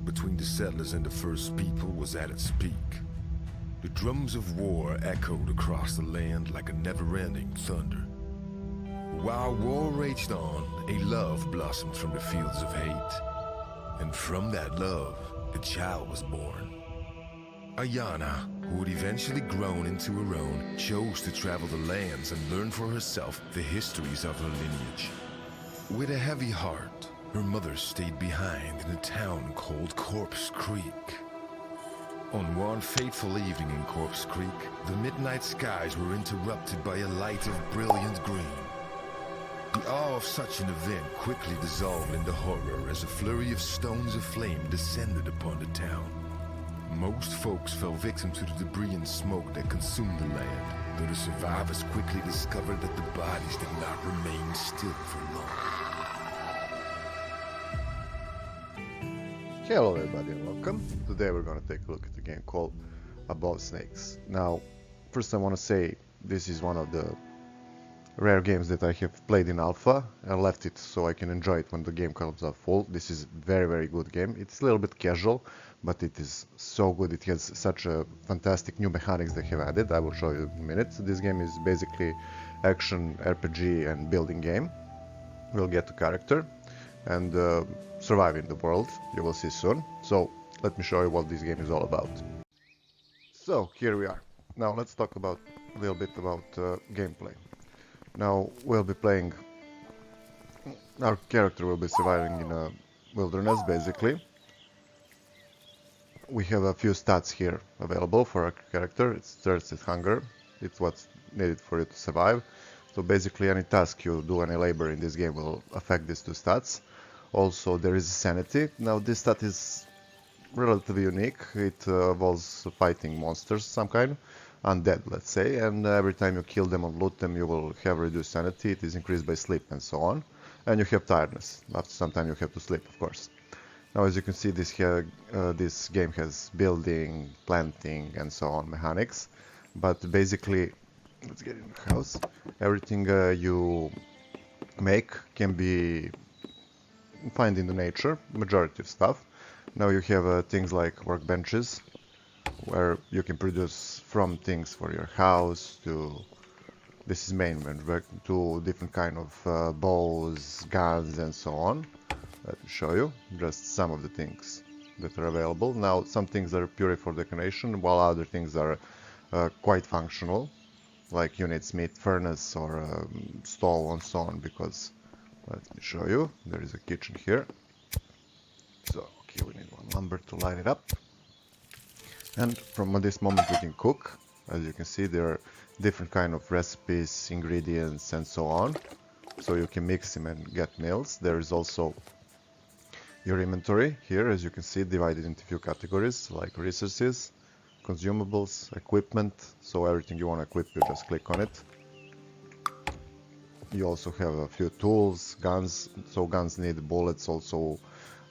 between the settlers and the first people was at its peak. The drums of war echoed across the land like a never-ending thunder. While war raged on, a love blossomed from the fields of hate. And from that love, a child was born. Ayana, who had eventually grown into her own, chose to travel the lands and learn for herself the histories of her lineage. With a heavy heart, her mother stayed behind in a town called Corpse Creek. On one fateful evening in Corpse Creek, the midnight skies were interrupted by a light of brilliant green. The awe of such an event quickly dissolved into horror as a flurry of stones of flame descended upon the town. Most folks fell victim to the debris and smoke that consumed the land, though the survivors quickly discovered that the bodies did not remain still for long. Hello everybody and welcome. Today we're going to take a look at a game called Above Snakes. Now, first I want to say this is one of the rare games that I have played in alpha. I left it so I can enjoy it when the game comes out full. This is a very good game. It's a little bit casual, but it is so good. It has such a fantastic new mechanics they have added. I will show you in a minute. This game is basically action RPG and building game. We'll get to character and survive in the world. You will see soon. So let me show you what this game is all about. So here we are. Now let's talk about a little bit about gameplay. Now we'll be playing, our character will be surviving in a wilderness basically. We have a few stats here available for our character. It's thirst and hunger. It's what's needed for you to survive. So basically any task you do, any labor in this game will affect these two stats. Also there is sanity. Now this stat is relatively unique. It involves fighting monsters, some kind. Undead, let's say, and every time you kill them or loot them you will have reduced sanity. It is increased by sleep and so on, and you have tiredness. After some time you have to sleep, of course. Now as you can see, this game has building, planting and so on mechanics, but basically, let's get in the house, everything you make can be found in the nature, majority of stuff. Now you have things like workbenches, where you can produce from things for your house to, this is main menu, to different kind of bows, guns and so on. Let me show you just some of the things that are available. Now some things are purely for decoration, while other things are quite functional, like you need smith furnace or stove and so on, because, let me show you, there is a kitchen here. So okay, we need one lumber to light it up. And from this moment we can cook. As you can see, there are different kind of recipes, ingredients and so on. So you can mix them and get meals. There is also your inventory here, as you can see, divided into a few categories like resources, consumables, equipment. So everything you want to equip, you just click on it. You also have a few tools, guns. So guns need bullets, also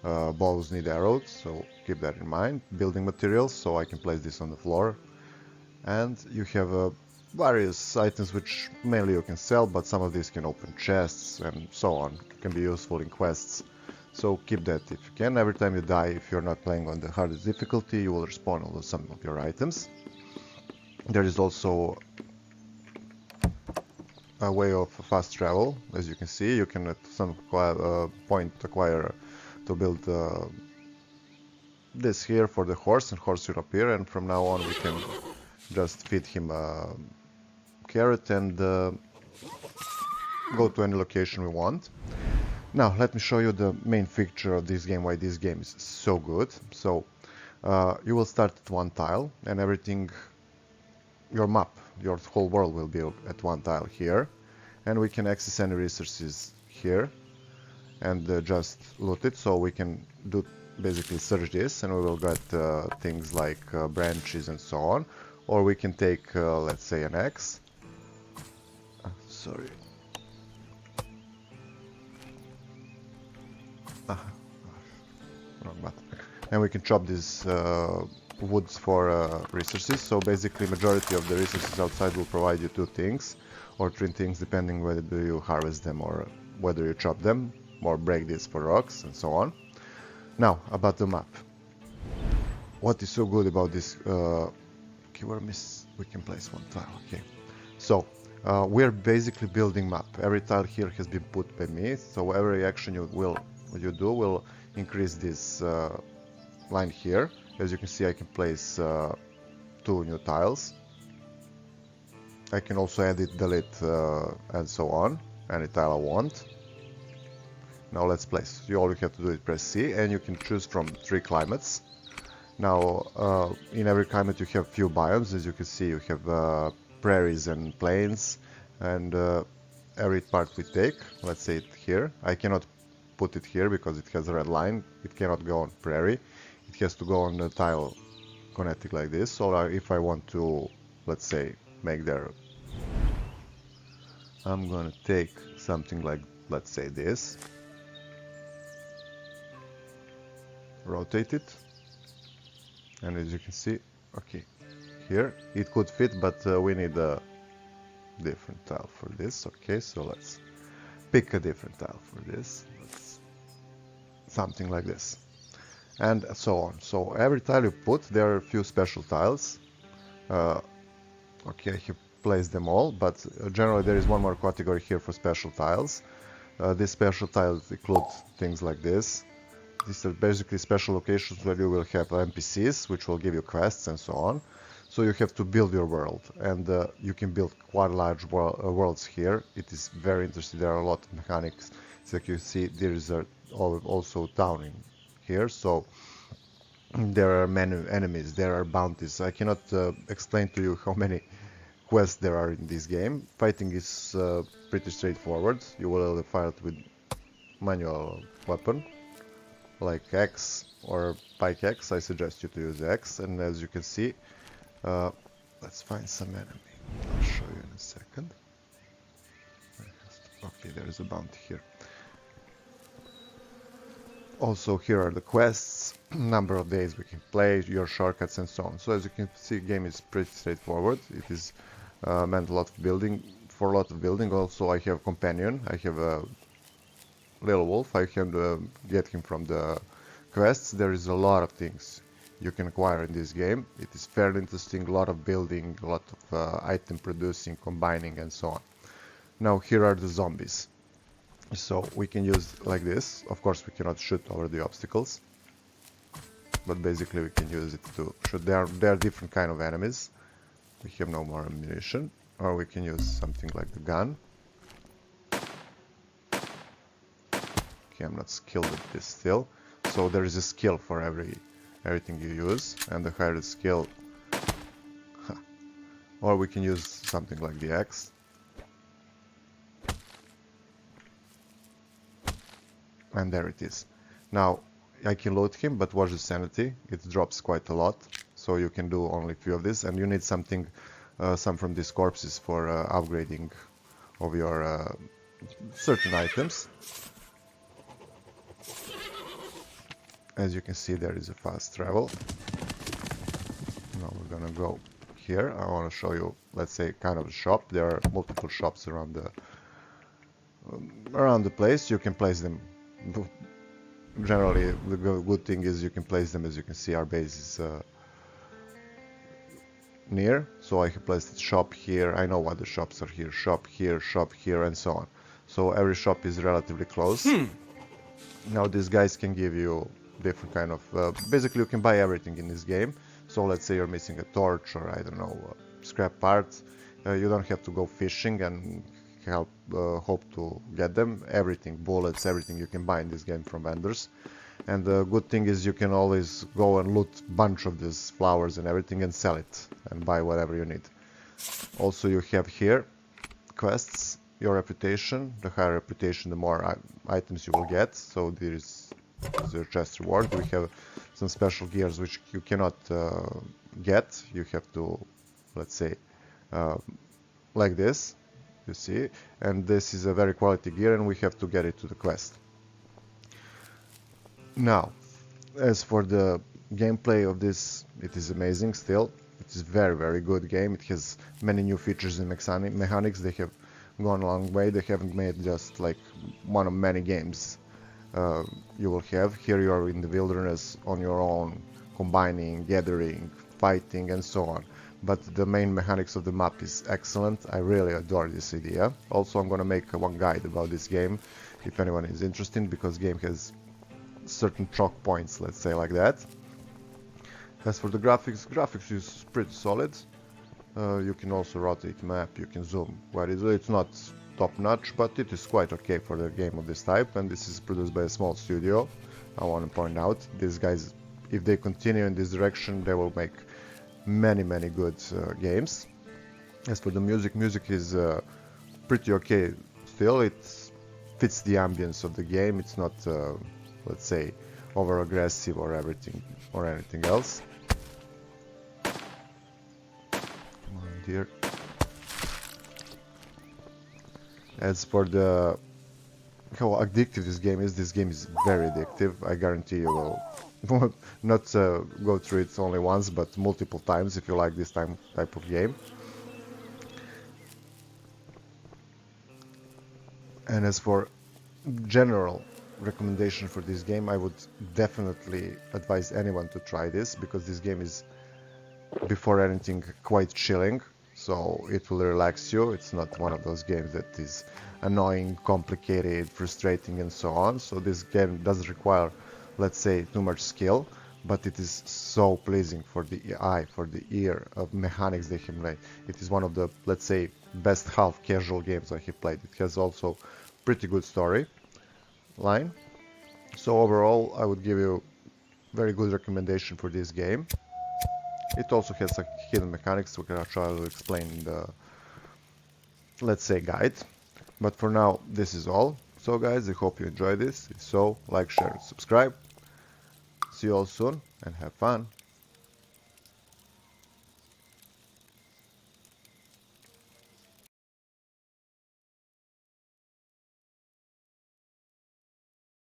bows need arrows, so keep that in mind. Building materials, so I can place this on the floor. And you have various items which mainly you can sell, but some of these can open chests and so on. It can be useful in quests, so keep that if you can. Every time you die, if you're not playing on the hardest difficulty, you will respawn all of some of your items. There is also a way of fast travel. As you can see, you can at some point acquire to build this here for the horse, and horse will appear, and from now on we can just feed him a carrot and go to any location we want. Now let me show you the main feature of this game, why this game is so good. So you will start at one tile, and everything, your map, your whole world will be at one tile here, and we can access any resources here and just loot it. So we can do basically search this and we will get things like branches and so on, or we can take let's say an axe. Sorry. Wrong button. And we can chop these woods for resources. So basically majority of the resources outside will provide you two things or three things, depending whether you harvest them or whether you chop them or break this for rocks and so on. Now about the map. what is so good about this? Okay, we can place one tile. Okay, so we're basically building map. Every tile here has been put by me, so every action you do will increase this line here. As you can see, I can place 2 new tiles. I can also edit, delete, and so on, any tile I want. Now let's place. All you have to do is press C, and you can choose from 3 climates. Now, in every climate you have few biomes. As you can see, you have prairies and plains, and every part we take, let's say it here. I cannot put it here because it has a red line. It cannot go on prairie. It has to go on a tile connecting like this. So if I want to, let's say, make there, I'm gonna take something like, let's say this, rotate it, and as you can see, okay, here it could fit, but we need a different tile for this. Okay, so let's pick a different tile for this. Something like this, and so on. So every tile you put, there are a few special tiles. Okay, I have placed them all, but generally there is one more category here for special tiles. These special tiles include things like this. These are basically special locations where you will have NPCs, which will give you quests and so on. So you have to build your world, and you can build quite large worlds here. It is very interesting. There are a lot of mechanics. So you see, there is also town in here. So there are many enemies. There are bounties. I cannot explain to you how many quests there are in this game. Fighting is pretty straightforward. You will fight with manual weapon like X or pickaxe. I suggest you to use X, and as you can see, let's find some enemy. I'll show you in a second. Okay, there is a bounty here. Also, here are the quests, number of days we can play, your shortcuts, and so on. So as you can see, the game is pretty straightforward. It is meant a lot of building. For a lot of building, also I have companion. I have a little wolf. I can get him from the quests. There is a lot of things you can acquire in this game. It is fairly interesting. A lot of building, a lot of item producing, combining, and so on. Now here are the zombies. So we can use like this. Of course, we cannot shoot over the obstacles, but basically we can use it to shoot. There are different kind of enemies. We have no more ammunition, or we can use something like the gun. Okay, I'm not skilled at this still. So there is a skill for everything you use, and the higher the skill, or we can use something like the axe. And there it is. Now I can load him, but watch the sanity. It drops quite a lot, so you can do only a few of this, and you need something, some from these corpses for upgrading of your certain items. As you can see, there is a fast travel. Now we're gonna go here. I want to show you, let's say, kind of a shop. There are multiple shops around the place. You can place them. Generally, the good thing is you can place them. As you can see, our base is near, so I can place the shop here. I know what the shops are here. Shop here, and so on. So every shop is relatively close. Now these guys can give you different kind of... basically, you can buy everything in this game. So let's say you're missing a torch or, I don't know, scrap parts. You don't have to go fishing and hope to get them. Everything, bullets, everything you can buy in this game from vendors. And the good thing is you can always go and loot a bunch of these flowers and everything and sell it and buy whatever you need. Also, you have here quests, your reputation. The higher reputation, the more items you will get. So there is your chest reward. We have some special gears which you cannot get. You have to, let's say, like this. You see, and this is a very quality gear, and we have to get it to the quest. Now, as for the gameplay of this, it is amazing still. It is very good game. It has many new features and mechanics. They have gone a long way. They haven't made just like one of many games you will have. Here you are in the wilderness on your own combining, gathering, fighting, and so on. But the main mechanics of the map is excellent. I really adore this idea. Also, I'm gonna make one guide about this game if anyone is interested, because game has certain choke points, let's say like that. As for the graphics is pretty solid. You can also rotate map, you can zoom. It's not top notch, but it is quite okay for a game of this type, and this is produced by a small studio. I want to point out, these guys, if they continue in this direction, they will make many good games. As for the music is pretty okay still. It fits the ambience of the game. It's not, let's say, over aggressive or anything else. Come on, dear. As for how addictive this game is very addictive. I guarantee you will not go through it only once, but multiple times if you like this type of game. And as for general recommendation for this game, I would definitely advise anyone to try this, because this game is, before anything, quite chilling. So it will relax you. It's not one of those games that is annoying, complicated, frustrating, and so on. So this game doesn't require, let's say, too much skill, but it is so pleasing for the eye, for the ear of mechanics they have made. It is one of the, let's say, best half casual games I have played. It has also pretty good story line. So overall, I would give you very good recommendation for this game. It also has some hidden mechanics, which I'll try to explain in the, let's say, guide. But for now, this is all. So guys, I hope you enjoyed this. If so, like, share, and subscribe. See you all soon, and have fun.